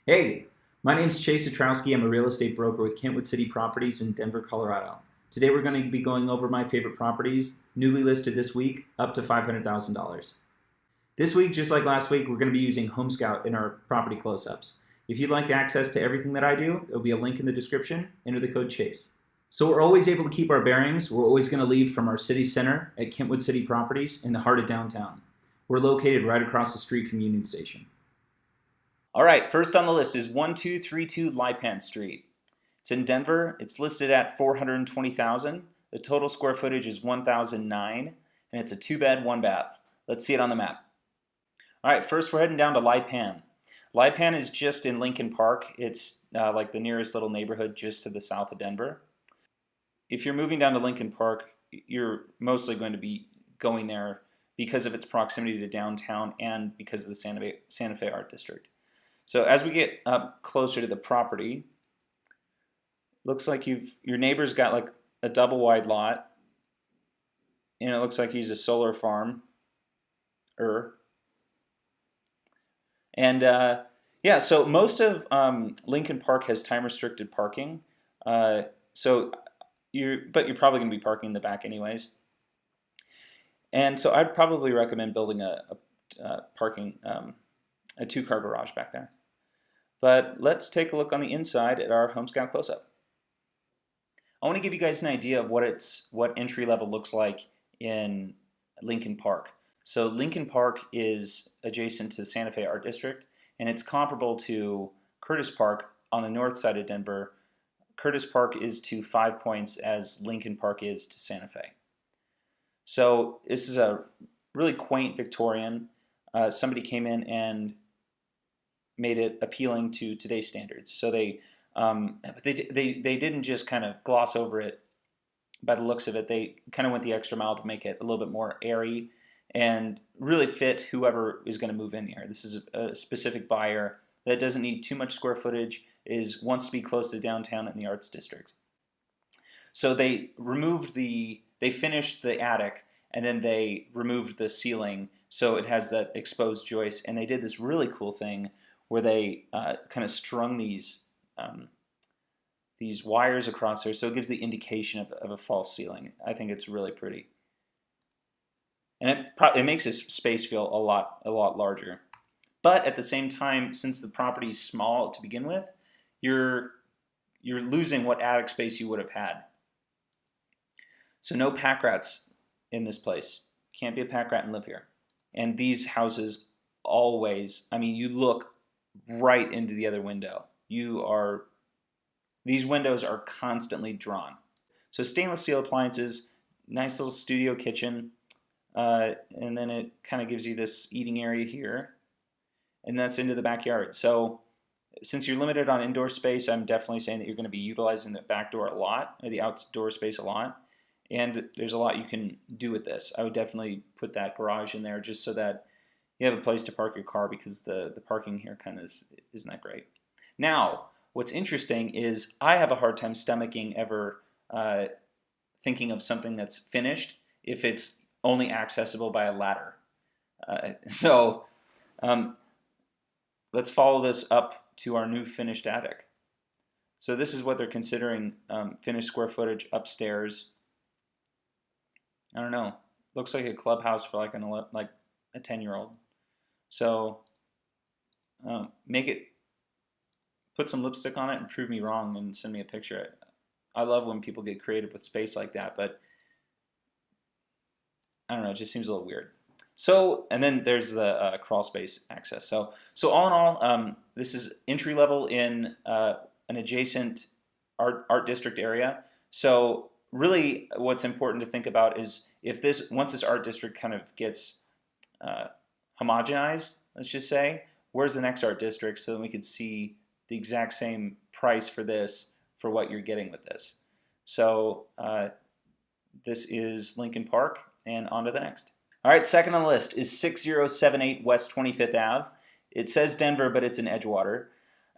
Hey, my name's Chase Satrowski. I'm a real estate broker with Kentwood City Properties in Denver, Colorado. Today we're going to be going over my favorite properties, newly listed this week, up to $500,000. This week, just like last week, we're going to be using HomeScout in our property close-ups. If you'd like access to everything that I do, there'll be a link in the description. Enter the code CHASE. So we're always able to keep our bearings. We're always going to leave from our city center at Kentwood City Properties in the heart of downtown. We're located right across the street from Union Station. All right, first on the list is 1232 Lipan Street. It's in Denver. It's listed at $420,000. The total square footage is 1,009, and it's a 2-bed, 1-bath. Let's see it on the map. All right, first we're heading down to Lipan. Lipan is just in Lincoln Park. It's like the nearest little neighborhood just to the south of Denver. If you're moving down to Lincoln Park, you're mostly going to be going there because of its proximity to downtown and because of the Santa Fe Art District. So as we get up closer to the property, looks like your neighbor's got like a double wide lot, and it looks like he's a solar farm. And yeah, so most of Lincoln Park has time restricted parking. But you're probably going to be parking in the back anyways. And so I'd probably recommend building a two-car garage back there. But let's take a look on the inside at our HomeScout close-up. I want to give you guys an idea of what entry level looks like in Lincoln Park. So Lincoln Park is adjacent to Santa Fe Art District, and it's comparable to Curtis Park on the north side of Denver. Curtis Park is to 5 points as Lincoln Park is to Santa Fe. So this is a really quaint Victorian. Somebody came in and made it appealing to today's standards. So they didn't just kind of gloss over it by the looks of it. They kind of went the extra mile to make it a little bit more airy and really fit whoever is going to move in here. This is a specific buyer that doesn't need too much square footage, wants to be close to downtown and the Arts District. So they finished the attic, and then they removed the ceiling so it has that exposed joist, and they did this really cool thing where they kind of strung these wires across there, so it gives the indication of a false ceiling. I think it's really pretty, and it makes this space feel a lot larger. But at the same time, since the property is small to begin with, you're losing what attic space you would have had. So no pack rats in this place. Can't be a pack rat and live here. And these houses always, I mean, you look right into the other window. These windows are constantly drawn. So stainless steel appliances, nice little studio kitchen, and then it kind of gives you this eating area here, and that's into the backyard. So since you're limited on indoor space, I'm definitely saying that you're going to be utilizing the back door a lot, or the outdoor space a lot, and there's a lot you can do with this. I would definitely put that garage in there just so that you have a place to park your car, because the parking here kind of isn't that great. Now, what's interesting is I have a hard time stomaching ever thinking of something that's finished if it's only accessible by a ladder. Let's follow this up to our new finished attic. So this is what they're considering finished square footage upstairs. I don't know. Looks like a clubhouse for like a 10-year-old. So put some lipstick on it and prove me wrong and send me a picture. I love when people get creative with space like that, but I don't know, it just seems a little weird. So, and then there's the crawl space access. So all in all, this is entry level in an adjacent art district area. So really what's important to think about is once this art district kind of gets homogenized, let's just say, where's the next art district, so that we could see the exact same price for this for what you're getting with this. So this is Lincoln Park, and on to the next. All right, second on the list is 6078 West 25th Ave. It says Denver, but it's in Edgewater.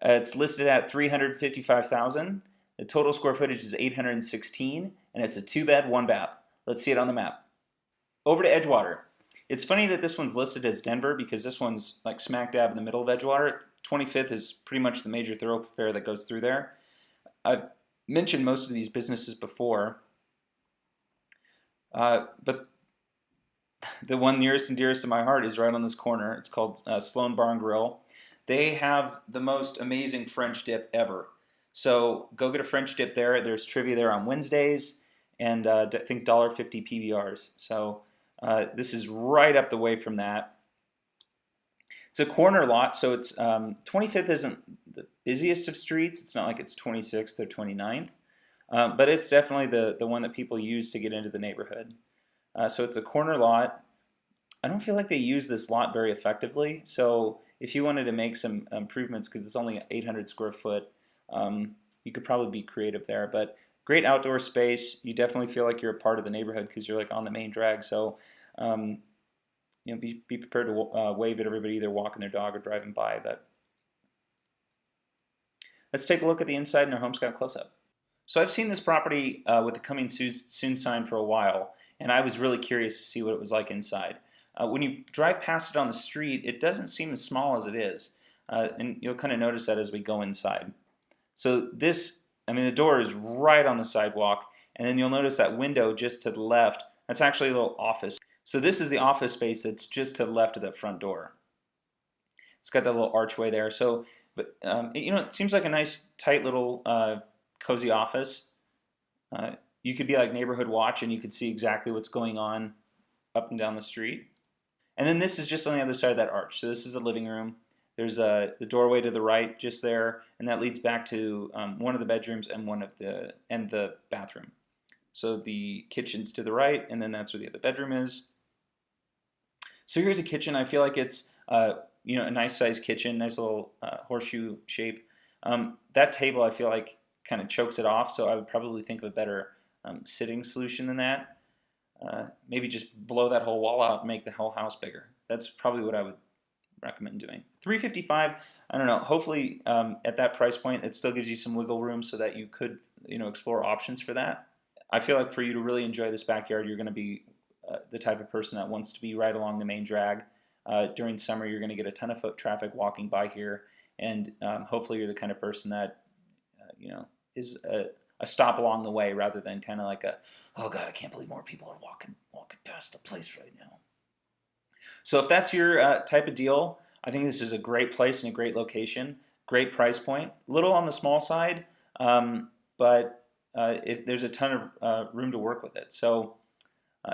It's listed at $355,000. The total square footage is 816, and it's a 2-bed, 1-bath. Let's see it on the map. Over to Edgewater. It's funny that this one's listed as Denver because this one's like smack dab in the middle of Edgewater. 25th is pretty much the major thoroughfare that goes through there. I've mentioned most of these businesses before, but the one nearest and dearest to my heart is right on this corner. It's called Sloan Bar and Grill. They have the most amazing French dip ever. So go get a French dip there. There's trivia there on Wednesdays, and I think $1.50 PBRs. So this is right up the way from that. It's a corner lot, so it's 25th isn't the busiest of streets. It's not like it's 26th or 29th, but it's definitely the one that people use to get into the neighborhood. So it's a corner lot. I don't feel like they use this lot very effectively. So if you wanted to make some improvements, because it's only 800 square foot, you could probably be creative there. But great outdoor space. You definitely feel like you're a part of the neighborhood because you're like on the main drag. So be prepared to wave at everybody either walking their dog or driving by. But let's take a look at the inside in our HomeScout close-up. So I've seen this property with the coming soon sign for a while, and I was really curious to see what it was like inside. When you drive past it on the street, it doesn't seem as small as it is, and you'll kind of notice that as we go inside. So the door is right on the sidewalk, and then you'll notice that window just to the left, that's actually a little office. So this is the office space that's just to the left of the front door. It's got that little archway there. So, but it seems like a nice, tight little cozy office. You could be like neighborhood watch and you could see exactly what's going on up and down the street. And then this is just on the other side of that arch. So this is the living room. There's the doorway to the right just there, and that leads back to one of the bedrooms and the bathroom. So the kitchen's to the right, and then that's where the other bedroom is. So here's a kitchen. I feel like it's a nice sized kitchen, nice little horseshoe shape. That table I feel like kind of chokes it off, so I would probably think of a better sitting solution than that. Maybe just blow that whole wall out and make the whole house bigger. That's probably what I would recommend doing. $355, I don't know. Hopefully at that price point it still gives you some wiggle room so that you could explore options for that. I feel like for you to really enjoy this backyard, you're going to be the type of person that wants to be right along the main drag. During summer, you're going to get a ton of foot traffic walking by here, and hopefully you're the kind of person that is a stop along the way rather than kind of like oh God, I can't believe more people are walking past the place right now. So if that's your type of deal, I think this is a great place and a great location, great price point. A little on the small side, but there's a ton of room to work with it. So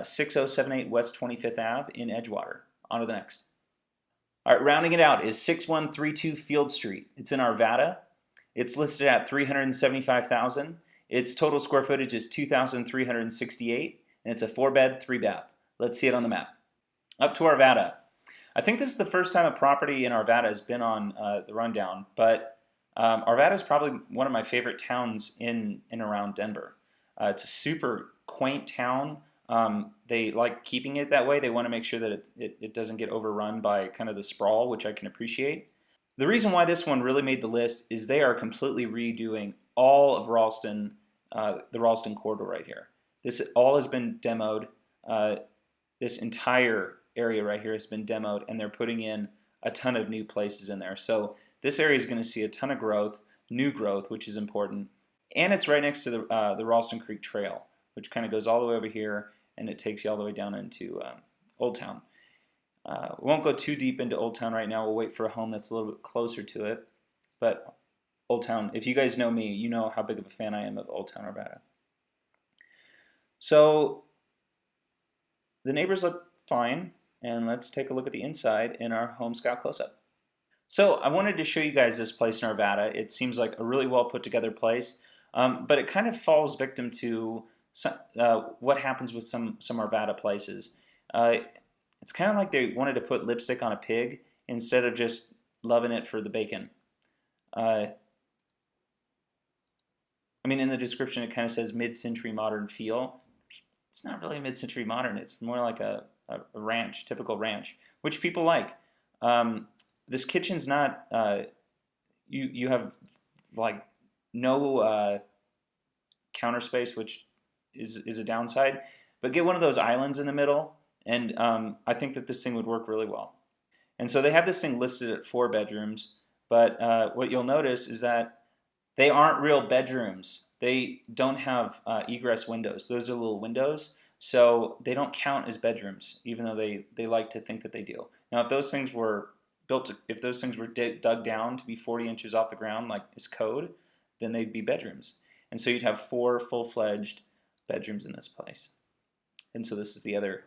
6078 West 25th Ave in Edgewater. On to the next. All right, rounding it out is 6132 Field Street. It's in Arvada. It's listed at $375,000. Its total square footage is 2,368, and it's a 4-bed, 3-bath. Let's see it on the map. Up to Arvada. I think this is the first time a property in Arvada has been on the rundown, but Arvada is probably one of my favorite towns in and around Denver. It's a super quaint town. They like keeping it that way. They want to make sure that it doesn't get overrun by kind of the sprawl, which I can appreciate. The reason why this one really made the list is they are completely redoing all of Ralston, the Ralston corridor right here. This all has been demoed. This entire area right here has been demoed, and they're putting in a ton of new places in there. So this area is going to see a ton of growth, new growth, which is important. And it's right next to the Ralston Creek Trail, which kind of goes all the way over here, and it takes you all the way down into Old Town. We won't go too deep into Old Town right now. We'll wait for a home that's a little bit closer to it. But Old Town, if you guys know me, you know how big of a fan I am of Old Town Arvada. So the neighbors look fine, and let's take a look at the inside in our HomeScout close-up. So I wanted to show you guys this place in Arvada. It seems like a really well put together place, but it kind of falls victim to what happens with some Arvada places. It's kind of like they wanted to put lipstick on a pig instead of just loving it for the bacon. I mean, in the description it kind of says mid-century modern feel. It's not really mid-century modern. It's more like a ranch, typical ranch, which people like. This kitchen's not, you have like no counter space, which is a downside, but get one of those islands in the middle And I think that this thing would work really well. And so they have this thing listed at 4 bedrooms, but what you'll notice is that they aren't real bedrooms. They don't have egress windows. Those are little windows, so they don't count as bedrooms, even though they like to think that they do. Now, if those things were if those things were dug down to be 40 inches off the ground, like is code, then they'd be bedrooms. And so you'd have 4 full-fledged bedrooms in this place. And so this is the other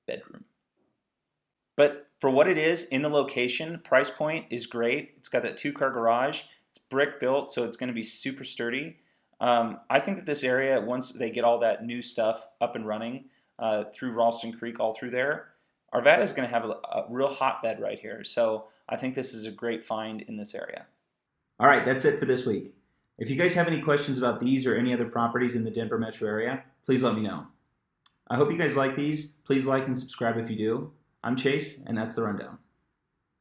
bedroom. But for what it is in the location, price point is great. It's got that 2-car garage. It's brick built, so it's going to be super sturdy. I think that this area, once they get all that new stuff up and running through Ralston Creek, all through there, Arvada is going to have a real hotbed right here. So I think this is a great find in this area. All right, that's it for this week. If you guys have any questions about these or any other properties in the Denver metro area, please let me know. I hope you guys like these. Please like and subscribe if you do. I'm Chase, and that's The Rundown.